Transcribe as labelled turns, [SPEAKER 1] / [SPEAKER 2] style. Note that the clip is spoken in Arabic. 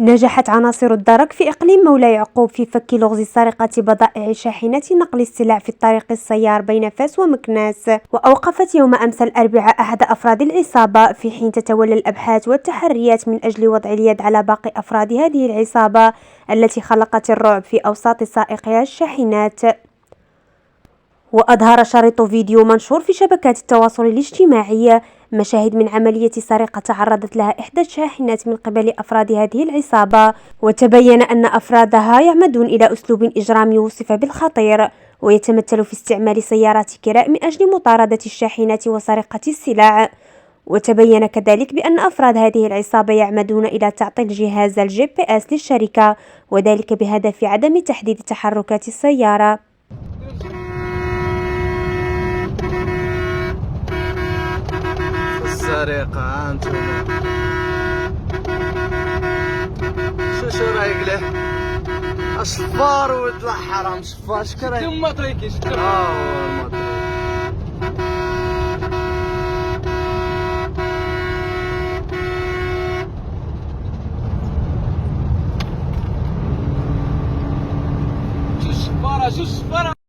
[SPEAKER 1] نجحت عناصر الدرك في إقليم مولاي يعقوب في فك لغز سرقة بضائع شاحنة نقل السلع في الطريق السيار بين فاس ومكناس، وأوقفت يوم أمس الأربعاء أحد أفراد العصابة، في حين تتولى الأبحاث والتحريات من أجل وضع اليد على باقي أفراد هذه العصابة التي خلقت الرعب في أوساط سائقي الشاحنات. وأظهر شريط فيديو منشور في شبكات التواصل الاجتماعي مشاهد من عملية سرقة تعرضت لها إحدى الشاحنات من قبل أفراد هذه العصابة، وتبين أن أفرادها يعمدون إلى أسلوب إجرامي وصف بالخطير، ويتمثل في استعمال سيارات كراء من أجل مطاردة الشاحنات وسرقة السلع. وتبين كذلك بأن أفراد هذه العصابة يعمدون إلى تعطيل جهاز الGPS للشركة، وذلك بهدف عدم تحديد تحركات السيارة.
[SPEAKER 2] السرقة هانتوما شو رايك له؟ اصفار ويطلع حرام صفار شكرا ثم طريقي شكرا شو الصفارة